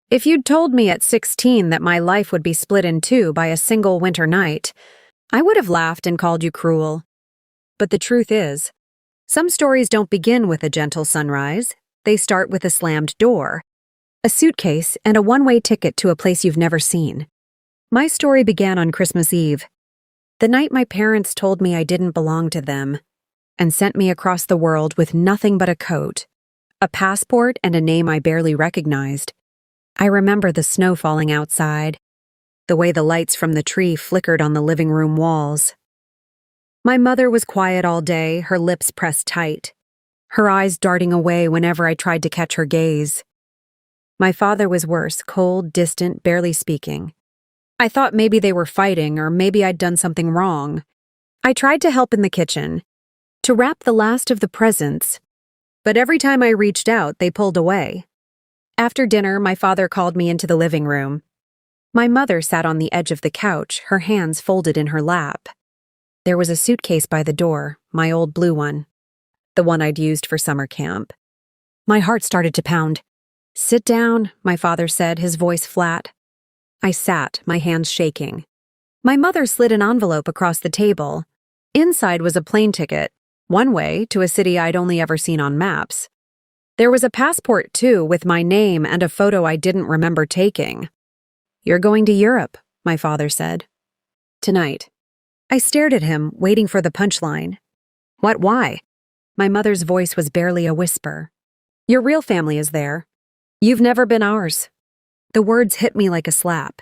If you'd told me at 16 that my life would be split in two by a single winter night, I would have laughed and called you cruel. But the truth is, some stories don't begin with a gentle sunrise. They start with a slammed door, a suitcase, and a one-way ticket to a place you've never seen. My story began on Christmas Eve, the night my parents told me I didn't belong to them, and sent me across the world with nothing but a coat, a passport, and a name I barely recognized. I remember the snow falling outside, the way the lights from the tree flickered on the living room walls. My mother was quiet all day, her lips pressed tight, her eyes darting away whenever I tried to catch her gaze. My father was worse, cold, distant, barely speaking. I thought maybe they were fighting, or maybe I'd done something wrong. I tried to help in the kitchen, to wrap the last of the presents, but every time I reached out, they pulled away. After dinner, my father called me into the living room. My mother sat on the edge of the couch, her hands folded in her lap. There was a suitcase by the door, my old blue one, the one I'd used for summer camp. My heart started to pound. "Sit down," my father said, his voice flat. I sat, my hands shaking. My mother slid an envelope across the table. Inside was a plane ticket, one way to a city I'd only ever seen on maps. There was a passport, too, with my name and a photo I didn't remember taking. "You're going to Europe," my father said. "Tonight." I stared at him, waiting for the punchline. "What, why?" My mother's voice was barely a whisper. "Your real family is there. You've never been ours." The words hit me like a slap.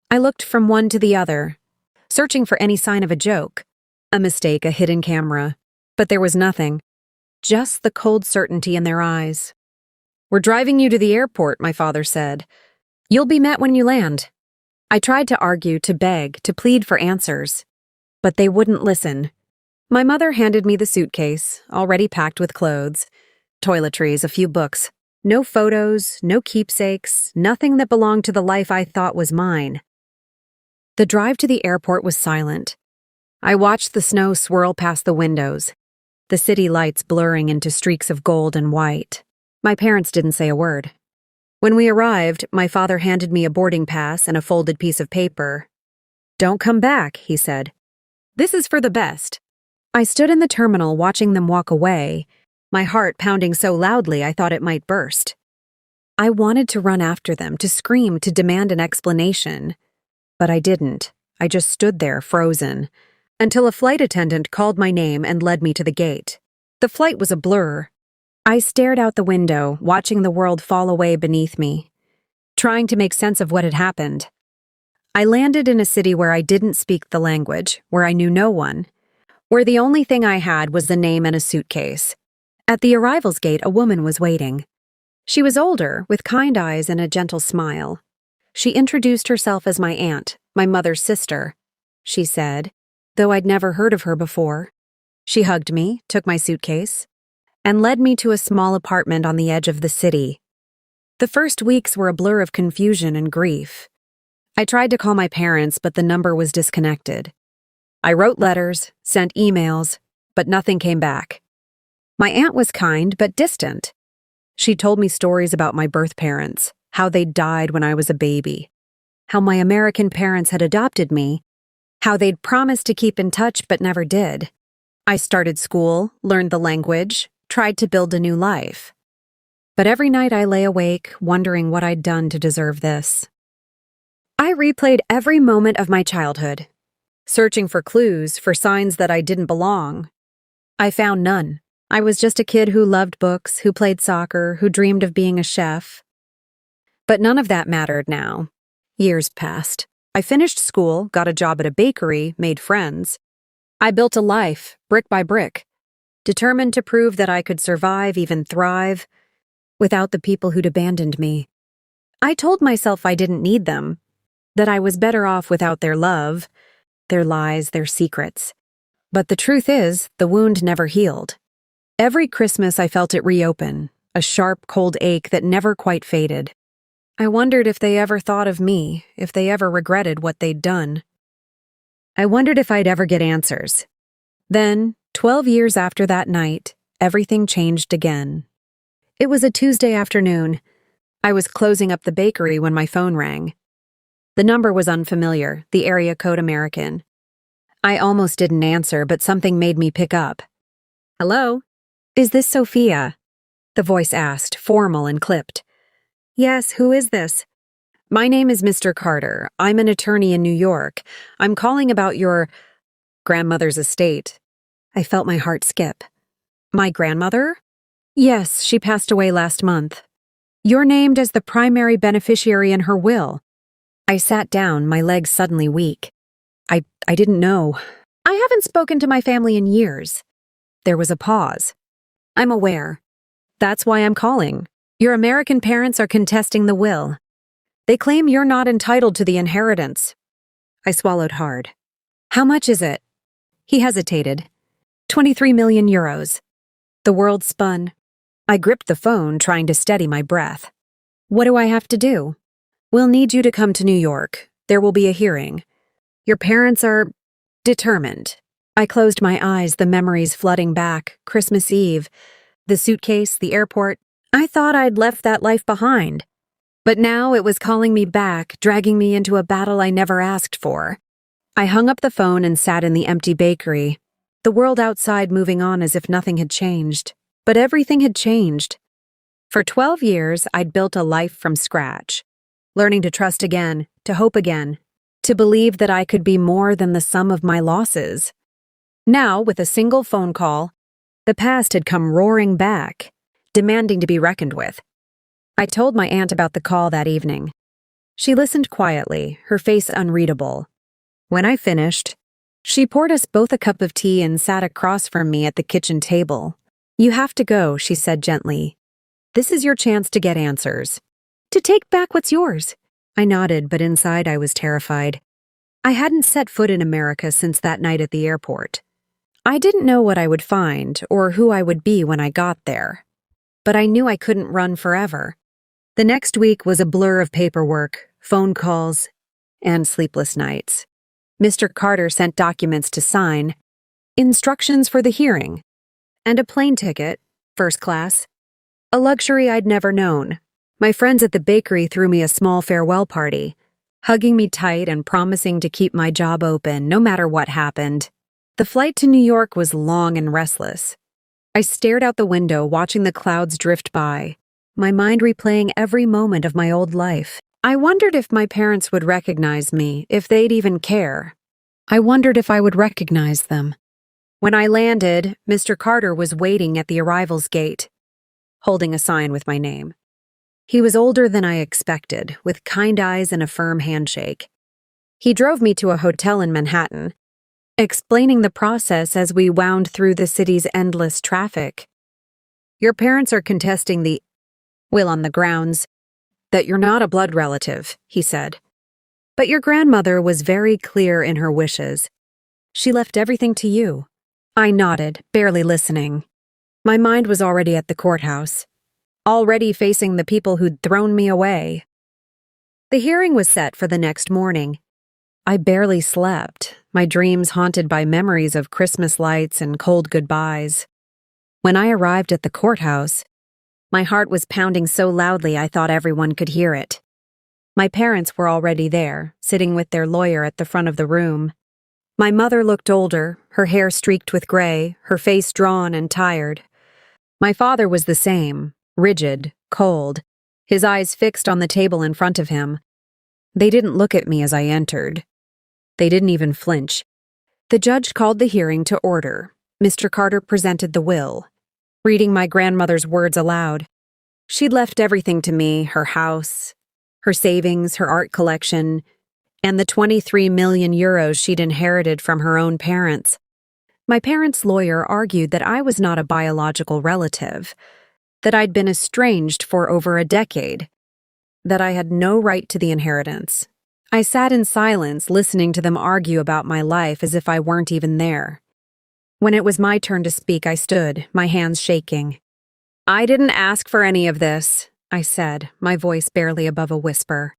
I looked from one to the other, searching for any sign of a joke, a mistake, a hidden camera. But there was nothing. Just the cold certainty in their eyes. "We're driving you to the airport," my father said. "You'll be met when you land." I tried to argue, to beg, to plead for answers. But they wouldn't listen. My mother handed me the suitcase, already packed with clothes, toiletries, a few books. No photos, no keepsakes, nothing that belonged to the life I thought was mine. The drive to the airport was silent. I watched the snow swirl past the windows, the city lights blurring into streaks of gold and white. My parents didn't say a word. When we arrived, my father handed me a boarding pass and a folded piece of paper. "Don't come back," he said. "This is for the best." I stood in the terminal watching them walk away, my heart pounding so loudly I thought it might burst. I wanted to run after them, to scream, to demand an explanation. But I didn't. I just stood there, frozen, until a flight attendant called my name and led me to the gate. The flight was a blur. I stared out the window, watching the world fall away beneath me, trying to make sense of what had happened. I landed in a city where I didn't speak the language, where I knew no one, where the only thing I had was the name and a suitcase. At the arrivals gate, a woman was waiting. She was older, with kind eyes and a gentle smile. She introduced herself as my aunt, my mother's sister. She said, though I'd never heard of her before. She hugged me, took my suitcase, and led me to a small apartment on the edge of the city. The first weeks were a blur of confusion and grief. I tried to call my parents, but the number was disconnected. I wrote letters, sent emails, but nothing came back. My aunt was kind, but distant. She told me stories about my birth parents, how they'd died when I was a baby, how my American parents had adopted me, how they'd promised to keep in touch but never did. I started school, learned the language, tried to build a new life. But every night I lay awake, wondering what I'd done to deserve this. I replayed every moment of my childhood, searching for clues, for signs that I didn't belong. I found none. I was just a kid who loved books, who played soccer, who dreamed of being a chef. But none of that mattered now. Years passed. I finished school, got a job at a bakery, made friends. I built a life, brick by brick, determined to prove that I could survive, even thrive, without the people who'd abandoned me. I told myself I didn't need them, that I was better off without their love, their lies, their secrets. But the truth is, the wound never healed. Every Christmas I felt it reopen, a sharp, cold ache that never quite faded. I wondered if they ever thought of me, if they ever regretted what they'd done. I wondered if I'd ever get answers. Then, 12 years after that night, everything changed again. It was a Tuesday afternoon. I was closing up the bakery when my phone rang. The number was unfamiliar, the area code American. I almost didn't answer, but something made me pick up. Hello? Is this Sofia? The voice asked, formal and clipped. Yes, who is this? My name is Mr. Carter. I'm an attorney in New York. I'm calling about your grandmother's estate. I felt my heart skip. My grandmother? Yes, she passed away last month. You're named as the primary beneficiary in her will. I sat down, my legs suddenly weak. I didn't know. I haven't spoken to my family in years. There was a pause. I'm aware. That's why I'm calling. Your American parents are contesting the will. They claim you're not entitled to the inheritance. I swallowed hard. How much is it? He hesitated. 23 million euros. The world spun. I gripped the phone, trying to steady my breath. What do I have to do? We'll need you to come to New York. There will be a hearing. Your parents are determined. I closed my eyes, the memories flooding back. Christmas Eve, the suitcase, the airport. I thought I'd left that life behind. But now it was calling me back, dragging me into a battle I never asked for. I hung up the phone and sat in the empty bakery, the world outside moving on as if nothing had changed. But everything had changed. For 12 years, I'd built a life from scratch, learning to trust again, to hope again, to believe that I could be more than the sum of my losses. Now, with a single phone call, the past had come roaring back, demanding to be reckoned with. I told my aunt about the call that evening. She listened quietly, her face unreadable. When I finished, she poured us both a cup of tea and sat across from me at the kitchen table. You have to go, she said gently. This is your chance to get answers. To take back what's yours. I nodded, but inside I was terrified. I hadn't set foot in America since that night at the airport. I didn't know what I would find or who I would be when I got there. But I knew I couldn't run forever. The next week was a blur of paperwork, phone calls, and sleepless nights. Mr. Carter sent documents to sign, instructions for the hearing, and a plane ticket, first class, a luxury I'd never known. My friends at the bakery threw me a small farewell party, hugging me tight and promising to keep my job open no matter what happened. The flight to New York was long and restless. I stared out the window, watching the clouds drift by, my mind replaying every moment of my old life. I wondered if my parents would recognize me, if they'd even care. I wondered if I would recognize them. When I landed, Mr. Carter was waiting at the arrivals gate, holding a sign with my name. He was older than I expected, with kind eyes and a firm handshake. He drove me to a hotel in Manhattan, explaining the process as we wound through the city's endless traffic. Your parents are contesting the will on the grounds that you're not a blood relative, he said. But your grandmother was very clear in her wishes. She left everything to you. I nodded, barely listening. My mind was already at the courthouse, already facing the people who'd thrown me away. The hearing was set for the next morning. I barely slept, my dreams haunted by memories of Christmas lights and cold goodbyes. When I arrived at the courthouse, my heart was pounding so loudly I thought everyone could hear it. My parents were already there, sitting with their lawyer at the front of the room. My mother looked older, her hair streaked with gray, her face drawn and tired. My father was the same, rigid, cold, his eyes fixed on the table in front of him. They didn't look at me as I entered. They didn't even flinch. The judge called the hearing to order. Mr. Carter presented the will, reading my grandmother's words aloud. She'd left everything to me, her house, her savings, her art collection, and the 23 million euros she'd inherited from her own parents. My parents' lawyer argued that I was not a biological relative, that I'd been estranged for over a decade, that I had no right to the inheritance. I sat in silence, listening to them argue about my life as if I weren't even there. When it was my turn to speak, I stood, my hands shaking. I didn't ask for any of this, I said, my voice barely above a whisper.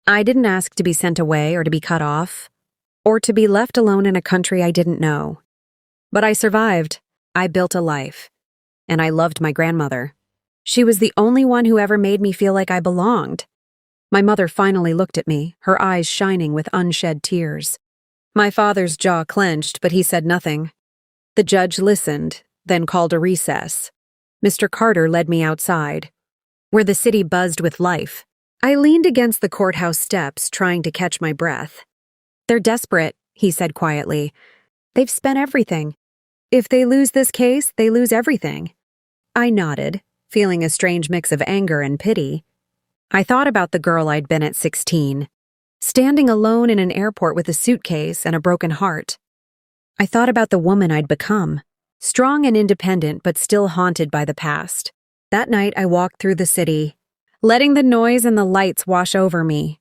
I didn't ask to be sent away or to be cut off, or to be left alone in a country I didn't know. But I survived. I built a life. And I loved my grandmother. She was the only one who ever made me feel like I belonged. My mother finally looked at me, her eyes shining with unshed tears. My father's jaw clenched, but he said nothing. The judge listened, then called a recess. Mr. Carter led me outside, where the city buzzed with life. I leaned against the courthouse steps, trying to catch my breath. "They're desperate," he said quietly. "They've spent everything. If they lose this case, they lose everything." I nodded, feeling a strange mix of anger and pity. I thought about the girl I'd been at 16, standing alone in an airport with a suitcase and a broken heart. I thought about the woman I'd become, strong and independent but still haunted by the past. That night I walked through the city, letting the noise and the lights wash over me.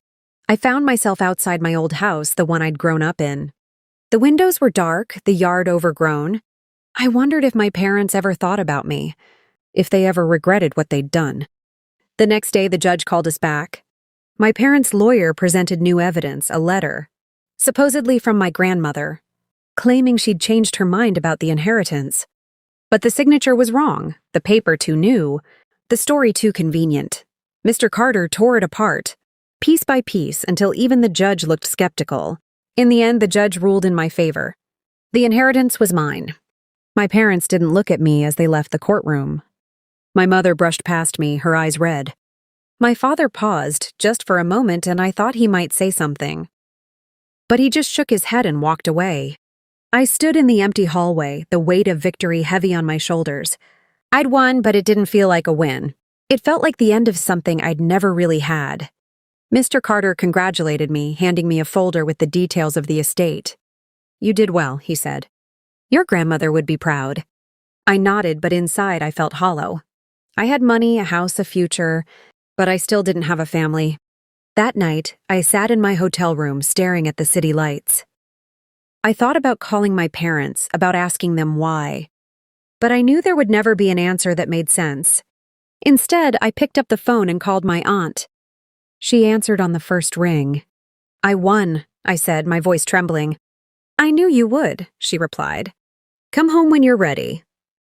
I found myself outside my old house, the one I'd grown up in. The windows were dark, the yard overgrown. I wondered if my parents ever thought about me, if they ever regretted what they'd done. The next day, the judge called us back. My parents' lawyer presented new evidence, a letter, supposedly from my grandmother, claiming she'd changed her mind about the inheritance. But the signature was wrong, the paper too new, the story too convenient. Mr. Carter tore it apart, piece by piece, until even the judge looked skeptical. In the end, the judge ruled in my favor. The inheritance was mine. My parents didn't look at me as they left the courtroom. My mother brushed past me, her eyes red. My father paused, just for a moment, and I thought he might say something. But he just shook his head and walked away. I stood in the empty hallway, the weight of victory heavy on my shoulders. I'd won, but it didn't feel like a win. It felt like the end of something I'd never really had. Mr. Carter congratulated me, handing me a folder with the details of the estate. "You did well," he said. "Your grandmother would be proud." I nodded, but inside I felt hollow. I had money, a house, a future, but I still didn't have a family. That night, I sat in my hotel room staring at the city lights. I thought about calling my parents, about asking them why. But I knew there would never be an answer that made sense. Instead, I picked up the phone and called my aunt. She answered on the first ring. "I won," I said, my voice trembling. "I knew you would," she replied. "Come home when you're ready."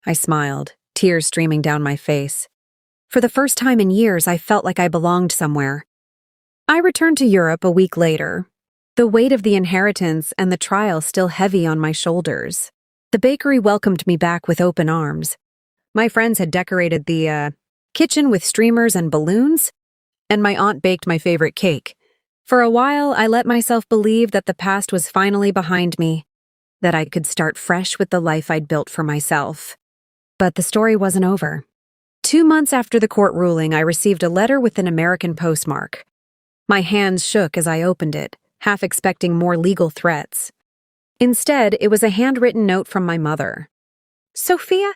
I smiled, tears streaming down my face. For the first time in years, I felt like I belonged somewhere. I returned to Europe a week later, the weight of the inheritance and the trial still heavy on my shoulders. The bakery welcomed me back with open arms. My friends had decorated the kitchen with streamers and balloons, and my aunt baked my favorite cake. For a while, I let myself believe that the past was finally behind me, that I could start fresh with the life I'd built for myself. But the story wasn't over. 2 months after the court ruling, I received a letter with an American postmark. My hands shook as I opened it, half expecting more legal threats. Instead, it was a handwritten note from my mother. "Sofia,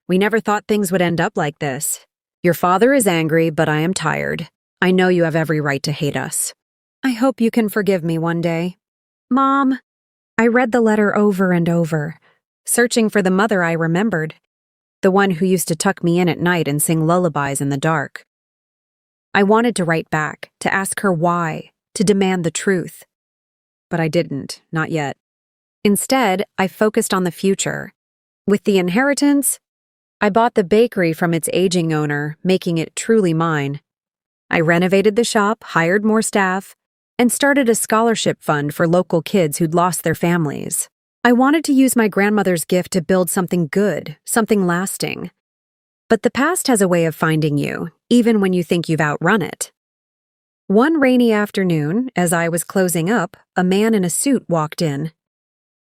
we never thought things would end up like this. Your father is angry, but I am tired. I know you have every right to hate us. I hope you can forgive me one day. Mom." I read the letter over and over, searching for the mother I remembered, the one who used to tuck me in at night and sing lullabies in the dark. I wanted to write back, to ask her why, to demand the truth. But I didn't, not yet. Instead, I focused on the future. With the inheritance, I bought the bakery from its aging owner, making it truly mine. I renovated the shop, hired more staff, and started a scholarship fund for local kids who'd lost their families. I wanted to use my grandmother's gift to build something good, something lasting. But the past has a way of finding you, even when you think you've outrun it. One rainy afternoon, as I was closing up, a man in a suit walked in.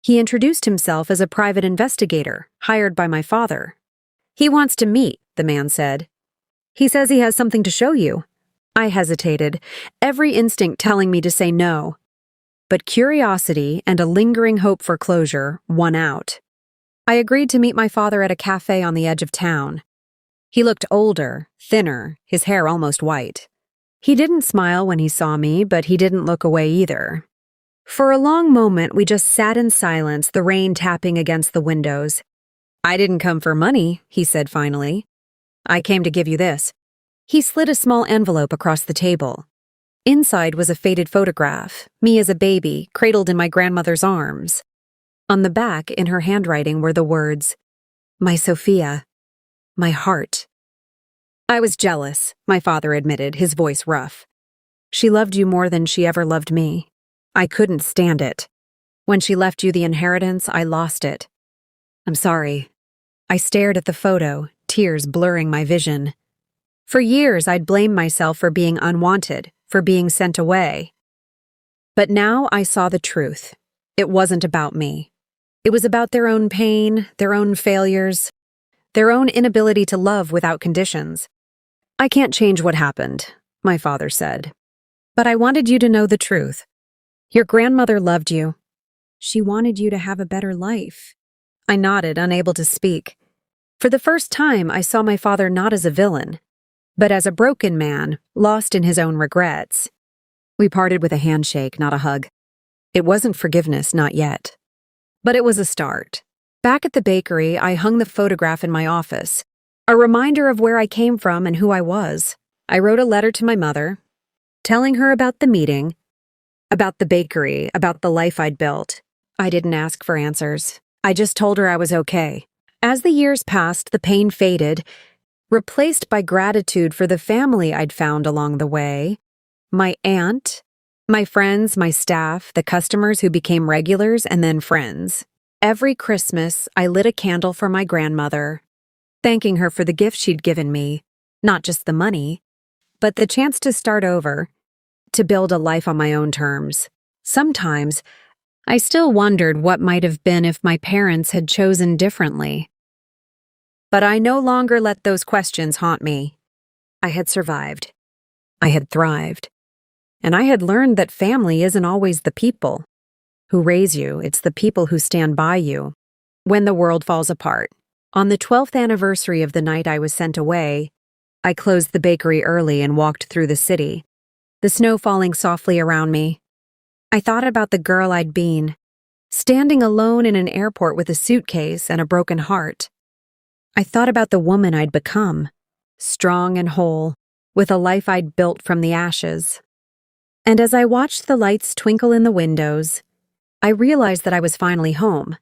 He introduced himself as a private investigator, hired by my father. "He wants to meet," the man said. "He says he has something to show you." I hesitated, every instinct telling me to say no. But curiosity and a lingering hope for closure won out. I agreed to meet my father at a cafe on the edge of town. He looked older, thinner, his hair almost white. He didn't smile when he saw me, but he didn't look away either. For a long moment, we just sat in silence, the rain tapping against the windows. "I didn't come for money," he said finally. "I came to give you this." He slid a small envelope across the table. Inside was a faded photograph, me as a baby, cradled in my grandmother's arms. On the back, in her handwriting, were the words, "My Sofia, my heart." I was jealous, my father admitted, his voice rough. She loved you more than she ever loved me. I couldn't stand it. When she left you the inheritance, I lost it. I'm sorry. I stared at the photo, tears blurring my vision. For years, I'd blamed myself for being unwanted, for being sent away. But now I saw the truth. It wasn't about me. It was about their own pain, their own failures, their own inability to love without conditions. I can't change what happened, my father said. But I wanted you to know the truth. Your grandmother loved you. She wanted you to have a better life. I nodded, unable to speak. For the first time, I saw my father not as a villain, but as a broken man, lost in his own regrets. We parted with a handshake, not a hug. It wasn't forgiveness, not yet. But it was a start. Back at the bakery, I hung the photograph in my office, a reminder of where I came from and who I was. I wrote a letter to my mother, telling her about the meeting, about the bakery, about the life I'd built. I didn't ask for answers. I just told her I was okay. As the years passed, the pain faded, replaced by gratitude for the family I'd found along the way. My aunt, my friends, my staff, the customers who became regulars and then friends. Every Christmas, I lit a candle for my grandmother, thanking her for the gift she'd given me, not just the money, but the chance to start over, to build a life on my own terms. Sometimes, I still wondered what might have been if my parents had chosen differently. But I no longer let those questions haunt me. I had survived. I had thrived. And I had learned that family isn't always the people who raise you, it's the people who stand by you when the world falls apart. On the 12th anniversary of the night I was sent away, I closed the bakery early and walked through the city, the snow falling softly around me. I thought about the girl I'd been, standing alone in an airport with a suitcase and a broken heart. I thought about the woman I'd become, strong and whole, with a life I'd built from the ashes. And as I watched the lights twinkle in the windows, I realized that I was finally home.